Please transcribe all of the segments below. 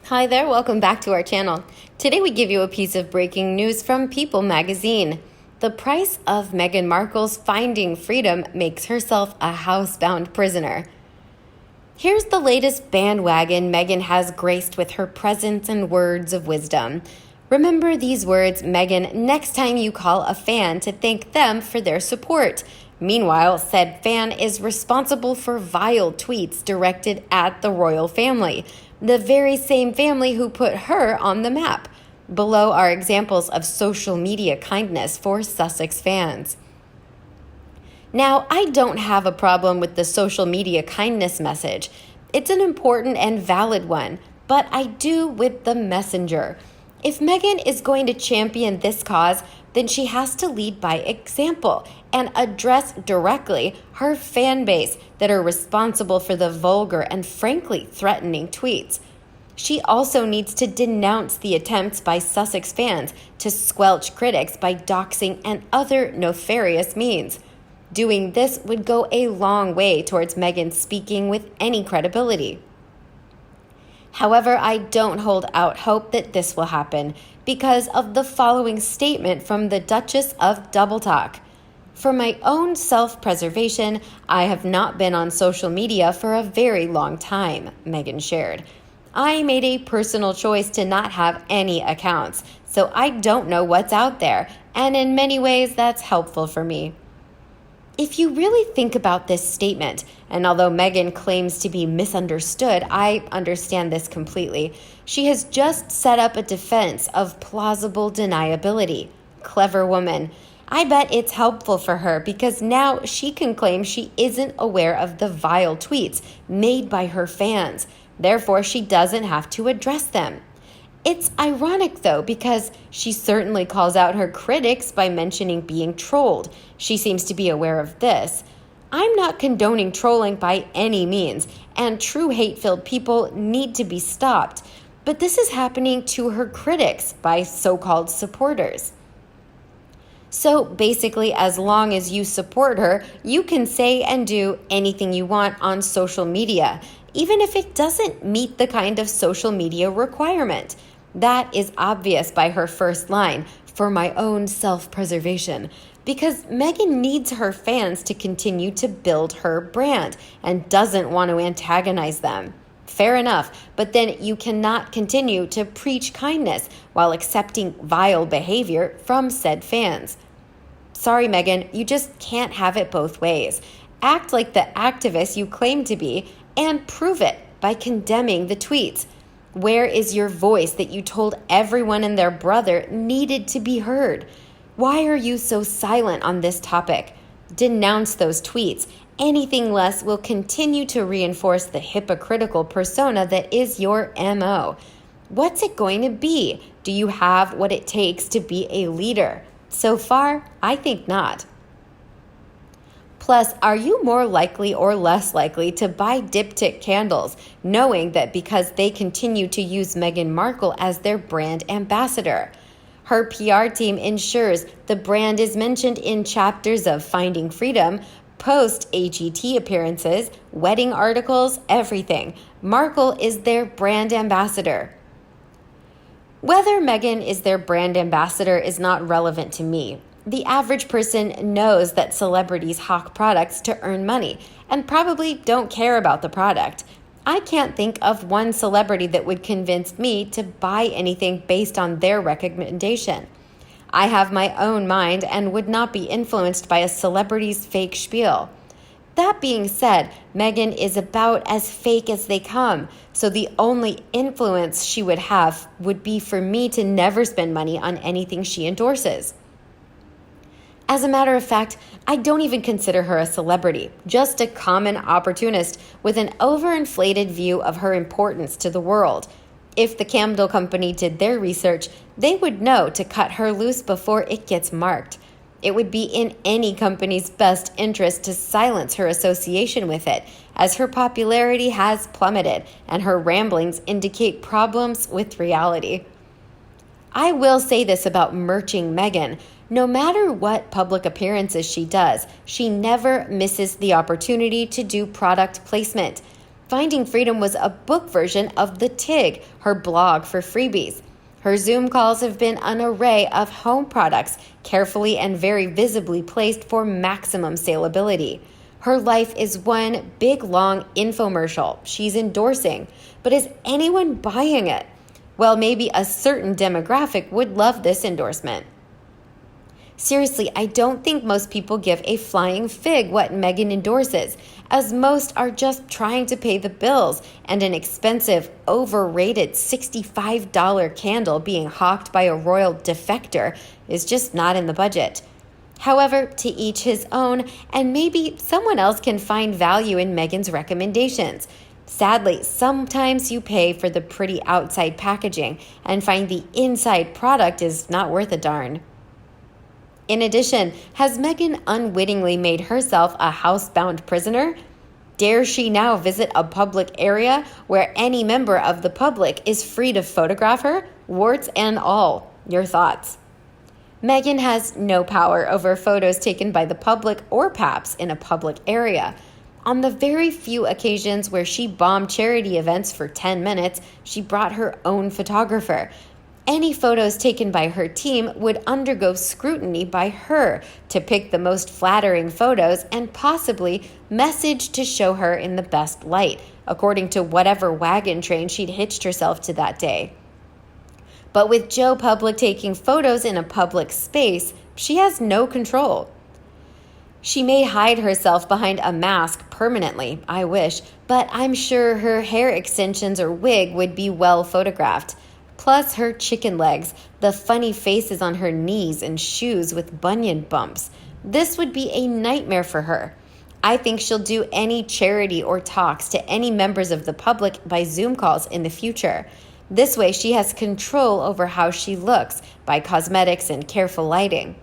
Hi there, welcome back to our channel. Today we give you a piece of breaking news from People magazine. The price of Meghan Markle's finding freedom makes herself a housebound prisoner. Here's the latest bandwagon Meghan has graced with her presence and words of wisdom. Remember these words, Meghan, next time you call a fan to thank them for their support. Meanwhile, said fan is responsible for vile tweets directed at the royal family, the very same family who put her on the map. Below are examples of social media kindness for Sussex fans. Now, I don't have a problem with the social media kindness message. It's an important and valid one, but I do with the messenger. If Meghan is going to champion this cause, then she has to lead by example and address directly her fan base that are responsible for the vulgar and frankly threatening tweets. She also needs to denounce the attempts by Sussex fans to squelch critics by doxing and other nefarious means. Doing this would go a long way towards Meghan speaking with any credibility. However, I don't hold out hope that this will happen because of the following statement from the Duchess of Double Talk. For my own self-preservation, I have not been on social media for a very long time, Meghan shared. I made a personal choice to not have any accounts, so I don't know what's out there, and in many ways that's helpful for me. If you really think about this statement, and although Meghan claims to be misunderstood, I understand this completely. She has just set up a defense of plausible deniability. Clever woman. I bet it's helpful for her because now she can claim she isn't aware of the vile tweets made by her fans. Therefore, she doesn't have to address them. It's ironic, though, because she certainly calls out her critics by mentioning being trolled. She seems to be aware of this. I'm not condoning trolling by any means, and true hate-filled people need to be stopped. But this is happening to her critics by so-called supporters. So basically, as long as you support her, you can say and do anything you want on social media, even if it doesn't meet the kind of social media requirement. That is obvious by her first line, for my own self-preservation, because Meghan needs her fans to continue to build her brand and doesn't want to antagonize them. Fair enough, but then you cannot continue to preach kindness while accepting vile behavior from said fans. Sorry, Meghan, you just can't have it both ways. Act like the activist you claim to be and prove it by condemning the tweets. Where is your voice that you told everyone and their brother needed to be heard? Why are you so silent on this topic? Denounce those tweets. Anything less will continue to reinforce the hypocritical persona that is your MO. What's it going to be? Do you have what it takes to be a leader? So far, I think not. Plus, are you more likely or less likely to buy diptych candles, knowing that because they continue to use Meghan Markle as their brand ambassador? Her PR team ensures the brand is mentioned in chapters of Finding Freedom, post-AGT appearances, wedding articles, everything. Markle is their brand ambassador. Whether Meghan is their brand ambassador is not relevant to me. The average person knows that celebrities hawk products to earn money and probably don't care about the product. I can't think of one celebrity that would convince me to buy anything based on their recommendation. I have my own mind and would not be influenced by a celebrity's fake spiel. That being said, Meghan is about as fake as they come, so the only influence she would have would be for me to never spend money on anything she endorses. As a matter of fact, I don't even consider her a celebrity, just a common opportunist with an overinflated view of her importance to the world. If the candle company did their research, they would know to cut her loose before it gets marked. It would be in any company's best interest to silence her association with it, as her popularity has plummeted and her ramblings indicate problems with reality. I will say this about merching Meghan. No matter what public appearances she does, she never misses the opportunity to do product placement. Finding Freedom was a book version of The Tig, her blog for freebies. Her Zoom calls have been an array of home products, carefully and very visibly placed for maximum salability. Her life is one big, long infomercial she's endorsing. But is anyone buying it? Well, maybe a certain demographic would love this endorsement. Seriously, I don't think most people give a flying fig what Meghan endorses, as most are just trying to pay the bills, and an expensive, overrated $65 candle being hawked by a royal defector is just not in the budget. However, to each his own, and maybe someone else can find value in Meghan's recommendations. Sadly, sometimes you pay for the pretty outside packaging and find the inside product is not worth a darn. In addition, has Meghan unwittingly made herself a housebound prisoner? Dare she now visit a public area where any member of the public is free to photograph her, warts and all? Your thoughts? Meghan has no power over photos taken by the public or paps in a public area. On the very few occasions where she bombed charity events for 10 minutes, she brought her own photographer. Any photos taken by her team would undergo scrutiny by her to pick the most flattering photos and possibly message to show her in the best light, according to whatever wagon train she'd hitched herself to that day. But with Joe Public taking photos in a public space, she has no control. She may hide herself behind a mask permanently, I wish, but I'm sure her hair extensions or wig would be well photographed. Plus her chicken legs, the funny faces on her knees, and shoes with bunion bumps. This would be a nightmare for her. I think she'll do any charity or talks to any members of the public by Zoom calls in the future. This way she has control over how she looks by cosmetics and careful lighting.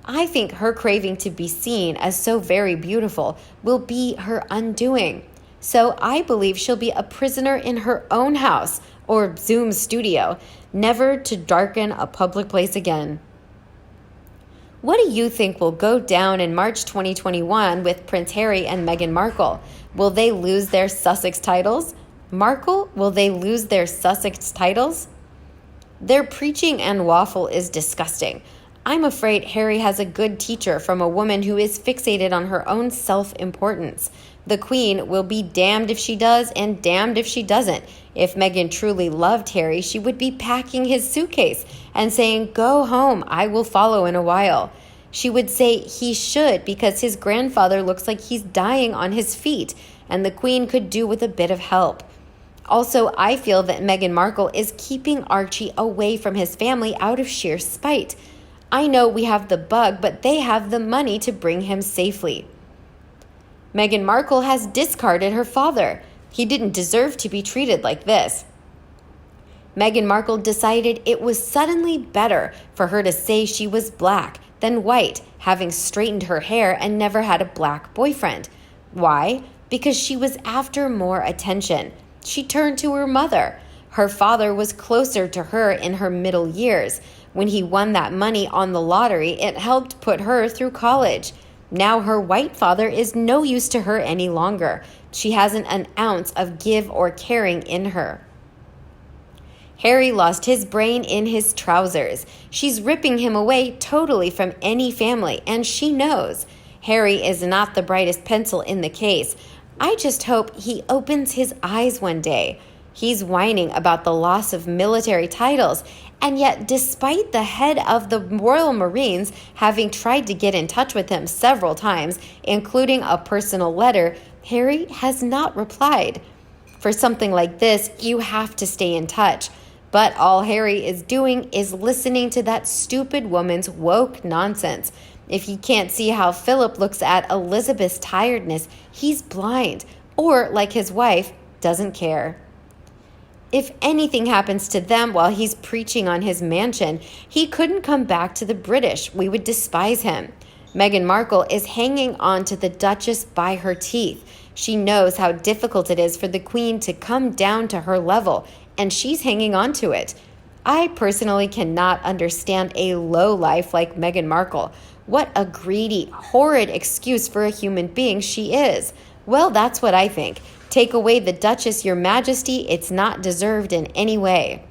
I think her craving to be seen as so very beautiful will be her undoing. So I believe she'll be a prisoner in her own house or Zoom studio, never to darken a public place again. What do you think will go down in March 2021 with Prince Harry and Meghan Markle? Will they lose their Sussex titles? Markle, will they lose their Sussex titles? Their preaching and waffle is disgusting. I'm afraid Harry has a good teacher from a woman who is fixated on her own self-importance. The Queen will be damned if she does and damned if she doesn't. If Meghan truly loved Harry, she would be packing his suitcase and saying, "Go home, I will follow in a while." She would say he should because his grandfather looks like he's dying on his feet, and the Queen could do with a bit of help. Also, I feel that Meghan Markle is keeping Archie away from his family out of sheer spite. I know we have the bug, but they have the money to bring him safely. Meghan Markle has discarded her father. He didn't deserve to be treated like this. Meghan Markle decided it was suddenly better for her to say she was black than white, having straightened her hair and never had a black boyfriend. Why? Because she was after more attention. She turned to her mother. Her father was closer to her in her middle years. When he won that money on the lottery, it helped put her through college. Now her white father is no use to her any longer. She hasn't an ounce of give or caring in her. Harry lost his brain in his trousers. She's ripping him away totally from any family, and she knows. Harry is not the brightest pencil in the case. I just hope he opens his eyes one day. He's whining about the loss of military titles, and yet despite the head of the Royal Marines having tried to get in touch with him several times, including a personal letter, Harry has not replied. For something like this, you have to stay in touch. But all Harry is doing is listening to that stupid woman's woke nonsense. If he can't see how Philip looks at Elizabeth's tiredness, he's blind, or, like his wife, doesn't care. If anything happens to them while he's preaching on his mansion, he couldn't come back to the British. We would despise him. Meghan Markle is hanging on to the Duchess by her teeth. She knows how difficult it is for the Queen to come down to her level, and she's hanging on to it. I personally cannot understand a lowlife like Meghan Markle. What a greedy, horrid excuse for a human being she is. Well, that's what I think. Take away the Duchess, Your Majesty. It's not deserved in any way.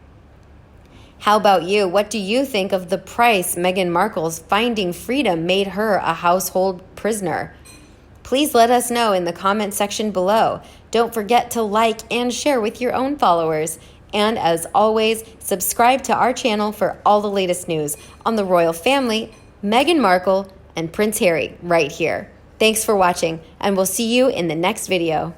How about you? What do you think of the price Meghan Markle's finding freedom made her a household prisoner? Please let us know in the comment section below. Don't forget to like and share with your own followers. And as always, subscribe to our channel for all the latest news on the royal family, Meghan Markle, and Prince Harry right here. Thanks for watching, and we'll see you in the next video.